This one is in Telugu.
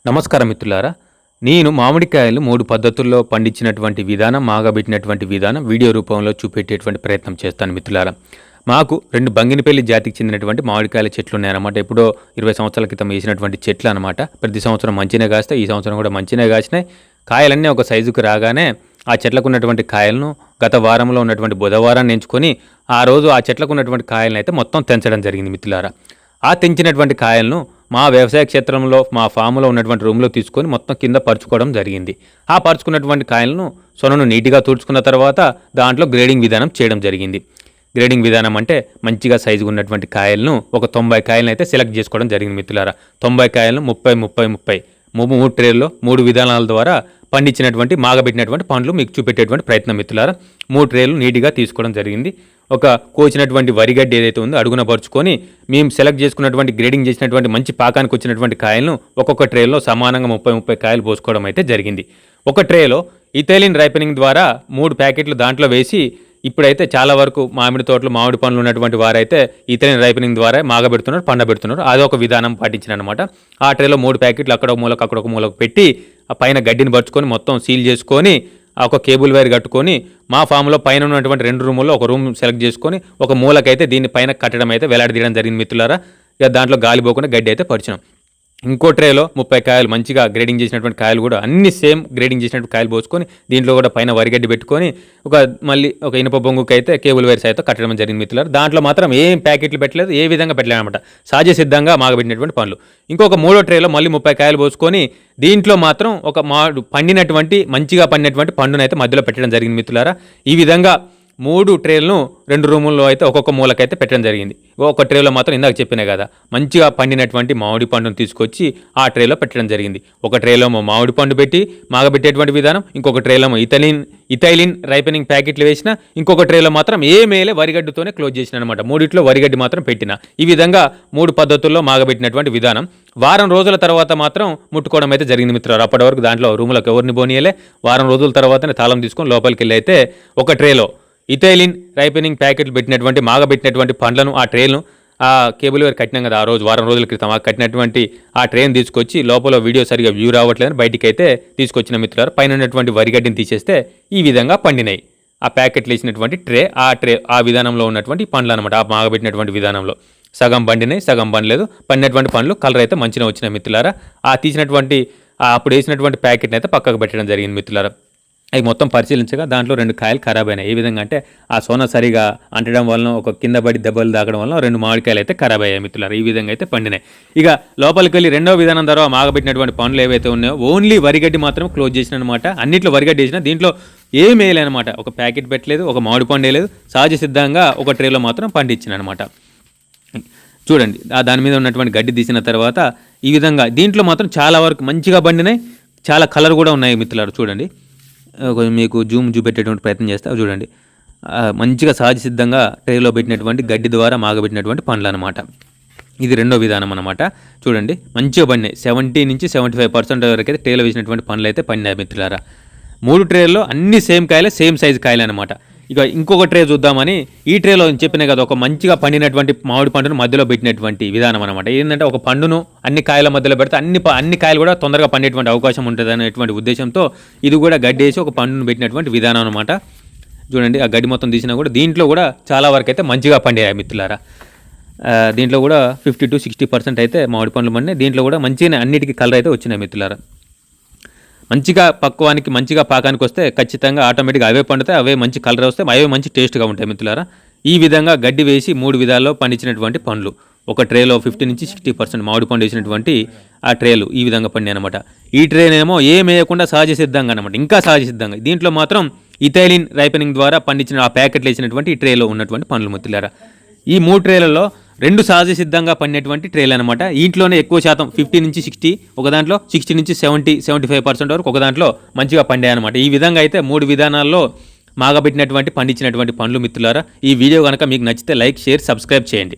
నమస్కారం మిత్రులారా. నేను మామిడికాయలు 3 పద్ధతుల్లో పండించినటువంటి విధానం, మాగబెట్టినటువంటి విధానం వీడియో రూపంలో చూపెట్టేటువంటి ప్రయత్నం చేస్తాను మిత్రులారా. మాకు 2 బంగినపల్లి జాతికి చెందినటువంటి మామిడికాయల చెట్లు ఉన్నాయన్నమాట. ఎప్పుడో 20 సంవత్సరాల క్రితం వేసినటువంటి చెట్లు అనమాట. ప్రతి సంవత్సరం మంచినే కాస్తాయి. ఈ సంవత్సరం కూడా మంచినే కాసినాయి. కాయలన్నీ ఒక సైజుకు రాగానే ఆ చెట్లకు ఉన్నటువంటి కాయలను గత వారంలో ఉన్నటువంటి బుధవారాన్ని ఎంచుకొని ఆ రోజు ఆ చెట్లకు ఉన్నటువంటి కాయలను అయితే మొత్తం తెంచడం జరిగింది మిత్రులారా. ఆ తెంచినటువంటి కాయలను మా వ్యవసాయ క్షేత్రంలో మా ఫామ్లో ఉన్నటువంటి రూమ్లో తీసుకొని మొత్తం కింద పరుచుకోవడం జరిగింది. ఆ పరుచుకున్నటువంటి కాయలను సొనను నీట్గా తుడుచుకున్న తర్వాత దాంట్లో గ్రేడింగ్ విధానం చేయడం జరిగింది. గ్రేడింగ్ విధానం అంటే మంచిగా సైజుగా ఉన్నటువంటి కాయలను ఒక 90 కాయలను అయితే సెలెక్ట్ చేసుకోవడం జరిగింది మిత్రులారా. 90 కాయలను 30 3 ట్రేల్లో 3 విధానాల ద్వారా పండించినటువంటి మాగబెట్టినటువంటి పండ్లు మీకు చూపెట్టేటువంటి ప్రయత్నం మిత్రులారా. 3 ట్రేలు నీట్గా తీసుకోవడం జరిగింది. ఒక కోచినటువంటి వరిగడ్డి ఏదైతే ఉందో అడుగున పరుచుకొని మేము సెలెక్ట్ చేసుకున్నటువంటి గ్రేడింగ్ చేసినటువంటి మంచి పాకానికి వచ్చినటువంటి కాయలను ఒక్కొక్క ట్రేలో సమానంగా 30 కాయలు పోసుకోవడం అయితే జరిగింది. ఒక ట్రేలో ఇథైలిన్ రైపెనింగ్ ద్వారా 3 ప్యాకెట్లు దాంట్లో వేసి ఇప్పుడైతే చాలా వరకు మామిడి తోటలు మామిడి పండ్లు ఉన్నటువంటి వారైతే ఇథైలిన్ రైపెనింగ్ ద్వారా మాగబెడుతున్నారు, పండబెడుతున్నారు. అదొక విధానం పాటించినమాట. ఆ ట్రేలో 3 ప్యాకెట్లు అక్కడ ఒక మూలకు అక్కడ ఒక మూలకు పెట్టి ఆ పైన గడ్డిని పరుచుకొని మొత్తం సీల్ చేసుకొని ఒక కేబుల్ వైర్ కట్టుకొని మా ఫామ్లో పైన ఉన్నటువంటి 2 రూముల్లో ఒక రూమ్ సెలెక్ట్ చేసుకొని ఒక మూలకైతే దీన్ని పైన కట్టడం అయితే వేలాడదీయడం జరిగింది మిత్రులారా. ఇక దాంట్లో గాలి పోకుండా గడ్డి అయితే పరిచినాం. ఇంకో ట్రేలో 30 కాయలు మంచిగా గ్రేడింగ్ చేసినటువంటి కాయలు కూడా అన్ని సేమ్ గ్రేడింగ్ చేసినటువంటి కాయలు పోసుకొని దీంట్లో కూడా పైన వరిగడ్డి పెట్టుకొని మళ్ళీ ఒక ఇనుప బొంగుకి అయితే కేబుల్ వైర్స్ అయితే కట్టడం జరిగింది మిత్రులారా. దాంట్లో మాత్రం ఏం ప్యాకెట్లు పెట్టలేదు, ఏ విధంగా పెట్టలేదు అనమాట. సహజ సిద్ధంగా మాగబెట్టినటువంటి పండ్లు. ఇంకొక 3వ ట్రేలో మళ్ళీ 30 కాయలు పోసుకొని దీంట్లో మాత్రం ఒక పండినటువంటి మంచిగా పండినటువంటి పండునైతే మధ్యలో పెట్టడం జరిగింది మిత్రులారా. ఈ విధంగా 3 ట్రేలను 2 రూముల్లో అయితే ఒక్కొక్క మూలకైతే పెట్టడం జరిగింది. ఒక ట్రేలో మాత్రం ఇందాక చెప్పినా కదా మంచిగా పండినటువంటి మామిడి పండును తీసుకొచ్చి ఆ ట్రేలో పెట్టడం జరిగింది. ఒక ట్రేలో మామిడి పండు పెట్టి మాగబెట్టేటువంటి విధానం, ఇంకొక ట్రేలో ఇథైలిన్ రైపెనింగ్ ప్యాకెట్లు వేసిన, ఇంకొక ట్రేలో మాత్రం మేలే వరిగడ్డుతోనే క్లోజ్ చేసిన అనమాట. 3 వరిగడ్డి మాత్రం పెట్టిన. ఈ విధంగా 3 పద్ధతుల్లో మాగబెట్టినటువంటి విధానం. వారం రోజుల తర్వాత మాత్రం ముట్టుకోవడం అయితే జరిగింది మిత్రులు. అప్పటి వరకు దాంట్లో రూములకు ఎవరిని పోనీయలే. వారం రోజుల తర్వాతనే తాళం తీసుకొని లోపలికి వెళ్ళి అయితే ఒక ట్రేలో ఇథైలిన్ రైపెనింగ్ ప్యాకెట్లు పెట్టినటువంటి మాగబెట్టినటువంటి పండ్లను ఆ ట్రేలను ఆ కేబుల్ వైర్ కట్టినాం కదా ఆ రోజు వారం రోజుల క్రితం ఆ కట్టినటువంటి ఆ ట్రేని తీసుకొచ్చి లోపల వీడియో సరిగా వ్యూ రావట్లేదని బయటికి అయితే తీసుకొచ్చిన మిత్రులారు. పైన ఉన్నటువంటి వరిగడ్డిని తీసేస్తే ఈ విధంగా పండినాయి. ఆ ప్యాకెట్లు వేసినటువంటి ట్రే ఆ విధానంలో ఉన్నటువంటి పండ్లు అనమాట. ఆ మాగబెట్టినటువంటి విధానంలో సగం పండినాయి, సగం పండలేదు. పండినటువంటి పండ్లు కలర్ అయితే మంచిగా వచ్చినాయి మిత్రులారా. ఆ తీసినటువంటి అప్పుడు వేసినటువంటి ప్యాకెట్ని అయితే పక్కకు పెట్టడం జరిగింది మిత్రులారా. అవి మొత్తం పరిశీలించగా దాంట్లో 2 కాయలు ఖరాబ్ అయినాయి. ఏ విధంగా అంటే ఆ సోన సరిగా అంటడం వలన ఒక కింద పడి దెబ్బలు తాగడం వలన 2 మామిడికాయలు అయితే ఖరాబ్ అయ్యాయి మిత్రులారు. ఈ విధంగా అయితే పండినాయి. ఇక లోపలికి వెళ్ళి 2వ విధానం ద్వారా మాగబెట్టినటువంటి పండ్లు ఏవైతే ఉన్నాయో ఓన్లీ వరిగడ్డి మాత్రం క్లోజ్ చేసిన అనమాట. అన్నింటిలో వరిగడ్డి వేసిన, దీంట్లో ఏం వేయలేనమాట. ఒక ప్యాకెట్ పెట్టలేదు, ఒక మామిడి పండు వేయలేదు. సహజ సిద్ధంగా ఒక ట్రేలో మాత్రం పండించిన అనమాట. చూడండి దాని మీద ఉన్నటువంటి గడ్డి తీసిన తర్వాత ఈ విధంగా దీంట్లో మాత్రం చాలా వరకు మంచిగా పండినాయి. చాలా కలర్ కూడా ఉన్నాయి మిత్రులారు. చూడండి మీకు జూమ్ చూపెట్టేటువంటి ప్రయత్నం చేస్తే చూడండి మంచిగా సహజ సిద్ధంగా ట్రేలో పెట్టినటువంటి గడ్డి ద్వారా మాగబెట్టినటువంటి పండ్లు అనమాట. ఇది 2వ విధానం అనమాట. చూడండి మంచిగా పండినాయి. 70 నుంచి 75% వరకు అయితే ట్రేలో వేసినటువంటి పండ్లు అయితే పండినాయి మిత్రులారా. 3 ట్రేల్లో అన్ని సేమ్ కాయలే, సేమ్ సైజు కాయలే అనమాట. ఇక ఇంకొక ట్రే చూద్దామని ఈ ట్రేలో చెప్పినా కదా ఒక మంచిగా పండినటువంటి మామిడి పండును మధ్యలో పెట్టినటువంటి విధానం అనమాట. ఏంటంటే ఒక పండును అన్ని కాయల మధ్యలో పెడితే అన్ని కాయలు కూడా తొందరగా పండేటువంటి అవకాశం ఉంటుంది అనేటువంటి ఉద్దేశంతో ఇది కూడా గడ్డి వేసి ఒక పండును పెట్టినటువంటి విధానం అనమాట. చూడండి ఆ గడ్డి మొత్తం తీసినా కూడా దీంట్లో కూడా చాలా వరకు అయితే మంచిగా పండాయి మిత్రులారా. దీంట్లో కూడా 50 to 60% అయితే మామిడి పండ్లు పండినాయి. దీంట్లో కూడా మంచిగా అన్నిటికీ కలర్ అయితే వచ్చినాయి మిత్రులారా. మంచిగా పక్వానికి మంచిగా పాకానికి వస్తే ఖచ్చితంగా ఆటోమేటిక్గా అవే పండుతాయి, అవే మంచి కలర్ వస్తాయి, అవే మంచి టేస్ట్గా ఉంటాయి మిత్రులారా. ఈ విధంగా గడ్డి వేసి 3 విధాల్లో పండించినటువంటి పండ్లు ఒక ట్రేలో 50 నుంచి 60% మామిడి పండు వేసినటువంటి ఆ ట్రేలు ఈ విధంగా పండి అనమాట. ఈ ట్రేనేమో ఏం వేయకుండా సహజ సిద్ధంగా అనమాట, ఇంకా సహజ సిద్ధంగా. దీంట్లో మాత్రం ఇథైలిన్ రైపెనింగ్ ద్వారా పండించిన ఆ ప్యాకెట్లు వేసినటువంటి ఈ ట్రేలో ఉన్నటువంటి పండ్లు మిత్రులారా. ఈ 3 ట్రేలలో 2 సహజ సిద్ధంగా పండినటువంటి ట్రేలు అనమాట. ఇంట్లోనే ఎక్కువ శాతం 50 నుంచి 60, ఒక దాంట్లో 60 నుంచి 75% వరకు ఒక దాంట్లో మంచిగా పండాయి అనమాట. ఈ విధంగా అయితే 3 విధానాల్లో మాగబెట్టినటువంటి పండించినటువంటి పండ్లు మిత్రులారా. ఈ వీడియో కనుక మీకు నచ్చితే లైక్, షేర్, సబ్స్క్రైబ్ చేయండి.